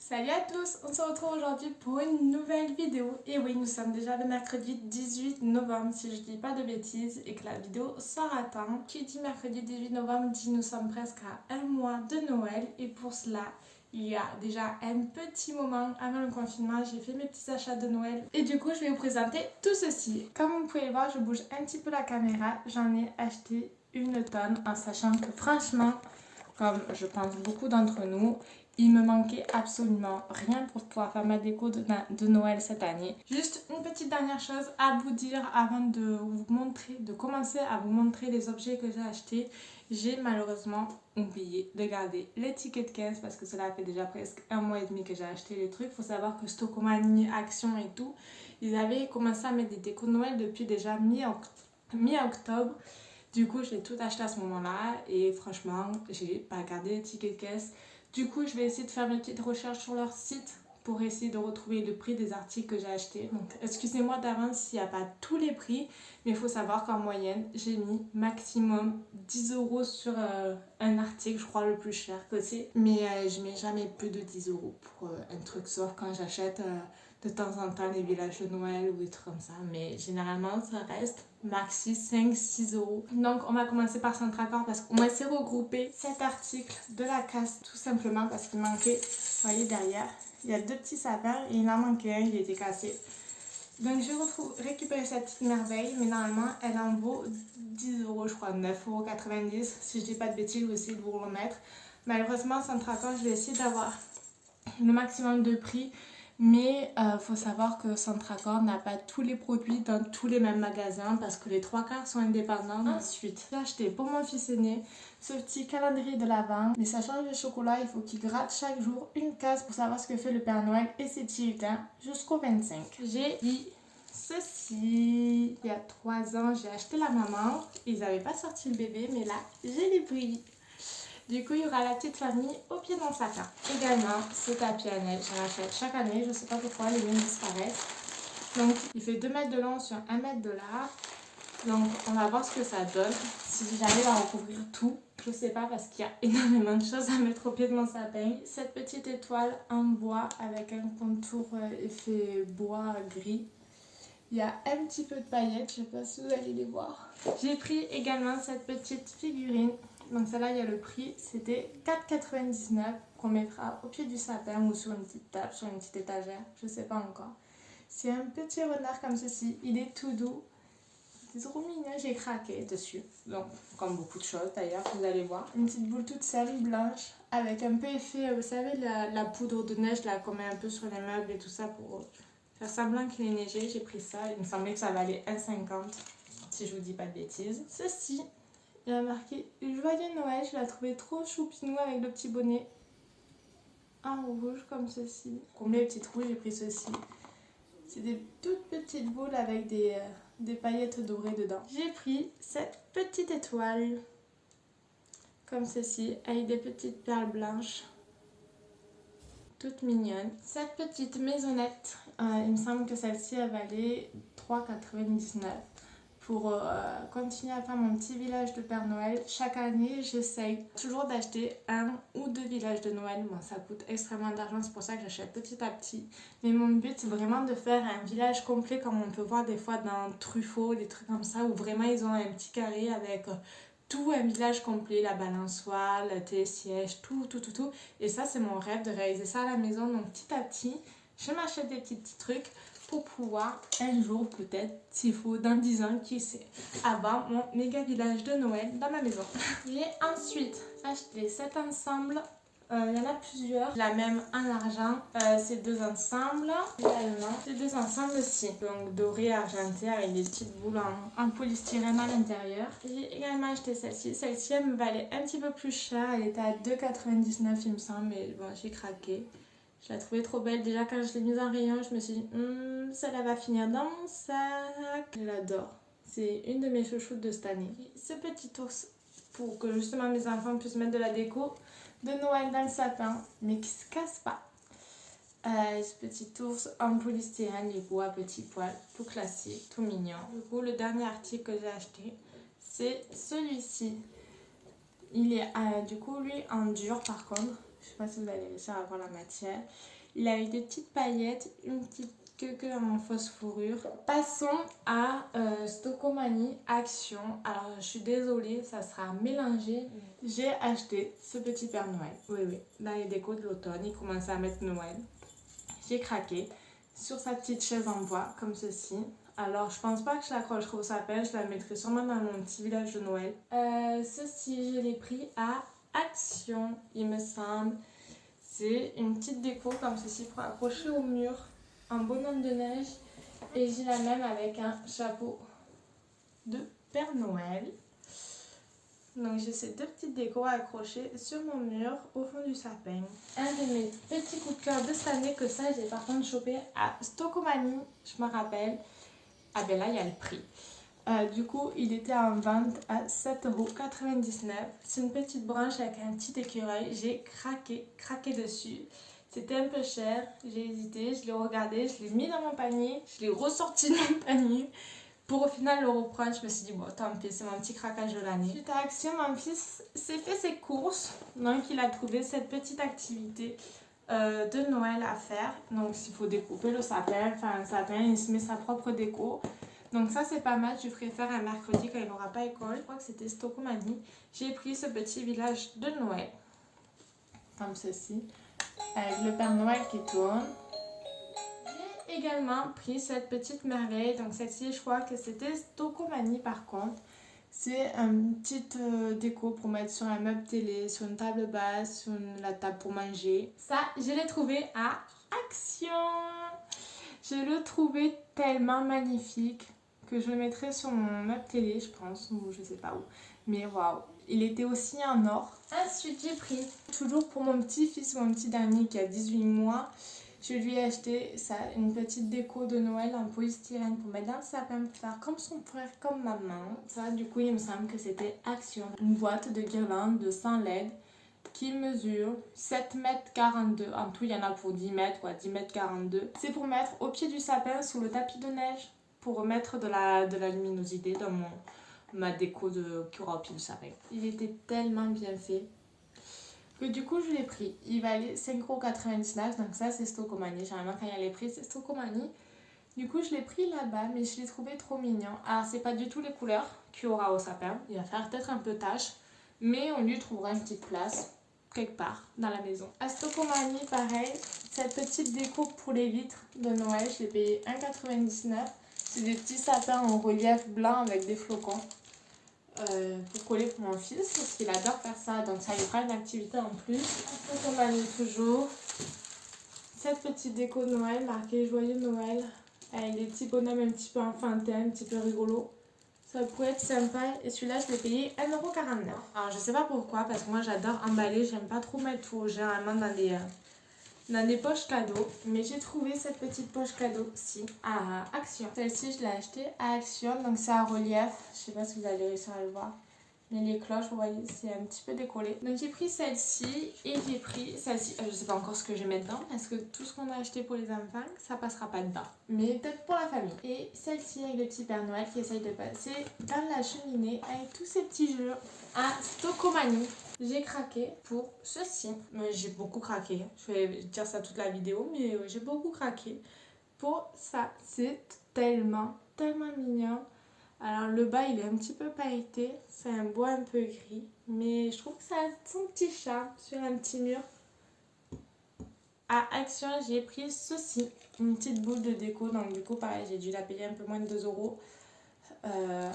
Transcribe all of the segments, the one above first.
Salut à tous, on se retrouve aujourd'hui pour une nouvelle vidéo. Et oui, nous sommes déjà le mercredi 18 novembre si je dis pas de bêtises et que la vidéo sort à temps. Qui dit mercredi 18 novembre dit nous sommes presque à un mois de Noël et pour cela, il y a déjà un petit moment avant le confinement, j'ai fait mes petits achats de Noël et du coup je vais vous présenter tout ceci. Comme vous pouvez le voir, je bouge un petit peu la caméra, j'en ai acheté une tonne en sachant que franchement, comme je pense beaucoup d'entre nous, il me manquait absolument rien pour pouvoir faire ma déco de Noël cette année. Juste une petite dernière chose à vous dire avant de vous montrer, de commencer à vous montrer les objets que j'ai achetés. J'ai malheureusement oublié de garder les tickets de caisse parce que cela fait déjà presque un mois et demi que j'ai acheté les trucs. Il faut savoir que Stocomanie, Action et tout, ils avaient commencé à mettre des décos de Noël depuis déjà mi-octobre. Du coup, j'ai tout acheté à ce moment-là et franchement, j'ai pas gardé les tickets de caisse. Du coup, je vais essayer de faire mes petites recherches sur leur site pour essayer de retrouver le prix des articles que j'ai achetés. Donc, excusez-moi d'avance s'il n'y a pas tous les prix, mais il faut savoir qu'en moyenne, j'ai mis maximum 10 € sur un article, je crois le plus cher que c'est. Mais je mets jamais plus de 10 € pour un truc, sauf quand j'achète de temps en temps les villages de Noël ou des trucs comme ça. Mais généralement, ça reste maxi 5-6 €. Donc on va commencer par Centracor parce qu'on va essayer de regrouper cet article de la casse tout simplement parce qu'il manquait, vous voyez derrière, il y a deux petits sapins et il en manquait un, il était cassé. Donc je vais récupérer cette petite merveille, mais normalement elle en vaut 10 €, je crois 9,90 € si je dis pas de bêtises, je vais essayer de vous le remettre. Malheureusement Centracor, je vais essayer d'avoir le maximum de prix. Mais faut savoir que Centracor n'a pas tous les produits dans tous les mêmes magasins parce que les trois quarts sont indépendants. Ensuite, j'ai acheté pour mon fils aîné ce petit calendrier de l'Avent. Mais ça change de chocolat, il faut qu'il gratte chaque jour une case pour savoir ce que fait le Père Noël et ses bulletins jusqu'au 25. J'ai dit ceci. Il y a 3 ans, j'ai acheté la maman. Ils n'avaient pas sorti le bébé, mais là, j'ai les pris. Du coup, il y aura la petite famille au pied dans le sac. Également, ce tapis à neige, j'en achète chaque année. Je ne sais pas pourquoi les miens disparaissent. Donc, il fait 2 mètres de long sur 1 mètre de large. Donc, on va voir ce que ça donne. Si j'arrive à recouvrir tout, je ne sais pas parce qu'il y a énormément de choses à mettre au pied de mon sapin. Cette petite étoile en bois avec un contour effet bois gris. Il y a un petit peu de paillettes, je ne sais pas si vous allez les voir. J'ai pris également cette petite figurine. Donc celle-là, il y a le prix, c'était 4,99 € qu'on mettra au pied du sapin ou sur une petite table, sur une petite étagère, je ne sais pas encore. C'est un petit renard comme ceci, il est tout doux, c'est trop mignon, j'ai craqué dessus. Donc comme beaucoup de choses d'ailleurs, vous allez voir. Une petite boule toute seule, blanche, avec un peu effet, vous savez, la poudre de neige là qu'on met un peu sur les meubles et tout ça pour faire semblant qu'il est neigé. J'ai pris ça, il me semblait que ça valait 1,50 € si je vous dis pas de bêtises. Ceci. Il a marqué Joyeux Noël, je l'ai trouvé trop choupinou avec le petit bonnet en rouge comme ceci. Pour combler les petits trous, j'ai pris ceci. C'est des toutes petites boules avec des paillettes dorées dedans. J'ai pris cette petite étoile comme ceci avec des petites perles blanches. Toute mignonne. Cette petite maisonnette, il me semble que celle-ci elle valait 3,99 €. Pour continuer à faire mon petit village de Père Noël, chaque année j'essaye toujours d'acheter 1 ou 2 villages de Noël. Bon, ça coûte extrêmement d'argent, c'est pour ça que j'achète petit à petit. Mais mon but c'est vraiment de faire un village complet comme on peut voir des fois dans Truffaut, des trucs comme ça où vraiment ils ont un petit carré avec tout un village complet, la balançoire, le télésiège, tout. Et ça c'est mon rêve de réaliser ça à la maison. Donc petit à petit, je m'achète des petits trucs pour pouvoir un jour peut-être, s'il faut dans 10 ans, qui sait, avoir mon méga village de Noël dans ma maison. J'ai ensuite acheté cet ensemble, il y en a plusieurs, la même en argent, ces deux ensembles, également ces deux ensembles aussi, donc doré argenté avec des petites boules en polystyrène à l'intérieur. J'ai également acheté celle-ci, celle-ci elle me valait un petit peu plus cher, elle était à 2,99 € il me semble, mais bon j'ai craqué. Je la trouvais trop belle. Déjà, quand je l'ai mise en rayon, je me suis dit, celle-là va finir dans mon sac. Je l'adore. C'est une de mes chouchoutes de cette année. Ce petit ours, pour que justement mes enfants puissent mettre de la déco de Noël dans le sapin, mais qui se casse pas. Ce petit ours en polystyrène, les bois, petits poils, tout classique, tout mignon. Du coup, le dernier article que j'ai acheté, c'est celui-ci. Il est du coup, lui, en dur par contre. Je sais pas si vous allez réussir à voir la matière. Il a eu des petites paillettes, une petite queue en fausse fourrure. Passons à Stocomanie Action. Alors je suis désolée, ça sera mélangé. J'ai acheté ce petit Père Noël. Oui, oui, dans les décos de l'automne, il commençait à mettre Noël. J'ai craqué sur sa petite chaise en bois, comme ceci. Alors je pense pas que je l'accrocherai au sapin, je la mettrai sûrement dans mon petit village de Noël. Ceci, je l'ai pris à Action, il me semble. C'est une petite déco comme ceci pour accrocher au mur, un bonhomme de neige. Et j'ai la même avec un chapeau de Père Noël. Donc j'ai ces deux petites décos à accrocher sur mon mur au fond du sapin. Un de mes petits coups de cœur de cette année, que ça j'ai par contre chopé à Stocomanie, je me rappelle. Ah ben là il y a le prix. Du coup il était en vente à 7,99 €. C'est une petite branche avec un petit écureuil. J'ai craqué dessus. C'était un peu cher, j'ai hésité, je l'ai regardé, je l'ai mis dans mon panier, je l'ai ressorti de mon panier. Pour au final le reprendre, je me suis dit bon tant pis, c'est mon petit craquage de l'année. Suite à Action, mon fils s'est fait ses courses, donc il a trouvé cette petite activité de Noël à faire. Donc s'il faut découper le sapin, enfin un sapin, il se met sa propre déco. Donc ça c'est pas mal, je préfère un mercredi quand il n'aura pas école. Je crois que c'était Stocomanie. J'ai pris ce petit village de Noël, comme ceci, avec le Père Noël qui tourne. J'ai également pris cette petite merveille, donc celle-ci je crois que c'était Stocomanie par contre. C'est une petite déco pour mettre sur un meuble télé, sur une table basse, sur la table pour manger. Ça, je l'ai trouvé à Action. Je l'ai trouvé tellement magnifique que je le mettrai sur mon meuble télé, je pense, ou je sais pas où. Mais waouh, il était aussi en or. Ensuite, j'ai pris, toujours pour mon petit-fils, mon petit dernier qui a 18 mois, je lui ai acheté ça, une petite déco de Noël en polystyrène pour mettre dans le sapin, pour faire comme son frère, comme maman. Ça, du coup, il me semble que c'était Action. Une boîte de guirlandes de 100 LED qui mesure 7,42 m. En tout, il y en a pour 10 mètres, quoi, 10,42 m. C'est pour mettre au pied du sapin sous le tapis de neige, pour remettre de la luminosité dans ma déco qui aura au pied du sapin. Il était tellement bien fait que du coup je l'ai pris. Il valait 5,99 €, donc ça c'est Stocomanie. Généralement quand il y a les prix c'est Stocomanie. Du coup je l'ai pris là-bas, mais je l'ai trouvé trop mignon. Alors c'est pas du tout les couleurs qu'il y aura au sapin, il va faire peut-être un peu tache, mais on lui trouvera une petite place quelque part dans la maison. À Stocomanie pareil, cette petite déco pour les vitres de Noël, je l'ai payé 1,99 €. C'est des petits sapins en relief blanc avec des flocons. Pour coller pour mon fils parce qu'il adore faire ça, donc ça lui fera une activité en plus. Stocomanie toujours, cette petite déco de Noël marquée Joyeux Noël avec des petits bonhommes un petit peu enfantins, un petit peu rigolo. Ça pourrait être sympa, et celui-là je l'ai payé 1,49 €. Alors je sais pas pourquoi, parce que moi j'adore emballer, j'aime pas trop mettre tout généralement dans des poches cadeaux, mais j'ai trouvé cette petite poche cadeau-ci à Action. Celle-ci, je l'ai achetée à Action, donc c'est à relief. Je sais pas si vous allez réussir à le voir, mais les cloches, vous voyez, c'est un petit peu décollé. Donc j'ai pris celle-ci et j'ai pris celle-ci. Je sais pas encore ce que je vais mettre dedans, parce que tout ce qu'on a acheté pour les enfants, ça passera pas dedans. Mais peut-être pour la famille. Et celle-ci avec le petit Père Noël qui essaye de passer dans la cheminée avec tous ces petits jeux à Stocomanie. J'ai craqué pour ceci. J'ai beaucoup craqué. Je vais dire ça toute la vidéo, mais j'ai beaucoup craqué pour ça. C'est tellement mignon. Alors le bas il est un petit peu pailleté. C'est un bois un peu gris. Mais je trouve que ça a son petit charme sur un petit mur. À Action, j'ai pris ceci. Une petite boule de déco. Donc du coup pareil, j'ai dû la payer un peu moins de 2 €.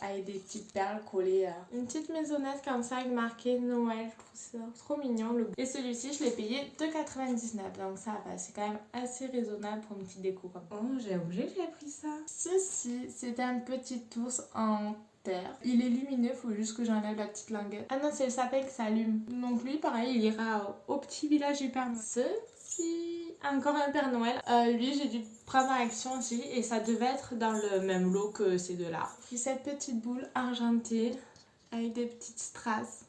Avec des petites perles collées. Une petite maisonnette comme ça avec marqué Noël, je trouve ça trop mignon. Et celui-ci je l'ai payé 2,99 €, donc ça va, c'est quand même assez raisonnable pour une petite déco comme ça. Oh, j'ai oublié que j'ai pris ça. Ceci, c'est un petit ours en terre. Il est lumineux, faut juste que j'enlève la petite languette. Ah non, c'est le sapin qui s'allume. Donc lui pareil, il ira au petit village du Père Noël. Ceci, encore un Père Noël. Lui, j'ai dû prendre Action aussi et ça devait être dans le même lot que ces deux-là. J'ai cette petite boule argentée avec des petites strass.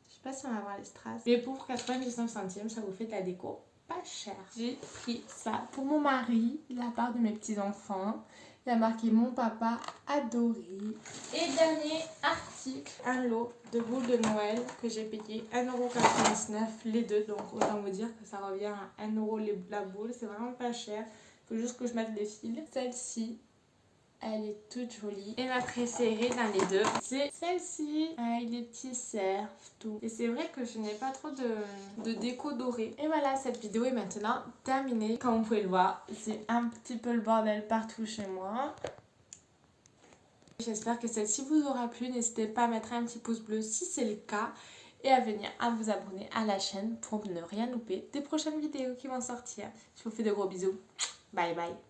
Je sais pas si on va voir les strass. Mais pour 99 centimes, ça vous fait de la déco pas cher. J'ai pris ça pour mon mari, de la part de mes petits-enfants. Il y a marqué mon papa adoré. Et dernier article, un lot de boules de Noël que j'ai payé 1,99€ les deux. Donc autant vous dire que ça revient à 1€ la boule. C'est vraiment pas cher. Il faut juste que je mette les fils. Celle-ci, elle est toute jolie. Et ma préférée dans les deux, c'est celle-ci, avec des petits cerfs, tout. Et c'est vrai que je n'ai pas trop de déco dorée. Et voilà, cette vidéo est maintenant terminée. Comme vous pouvez le voir, c'est un petit peu le bordel partout chez moi. J'espère que celle-ci vous aura plu. N'hésitez pas à mettre un petit pouce bleu si c'est le cas. Et à venir à vous abonner à la chaîne pour ne rien louper des prochaines vidéos qui vont sortir. Je vous fais de gros bisous. Bye bye.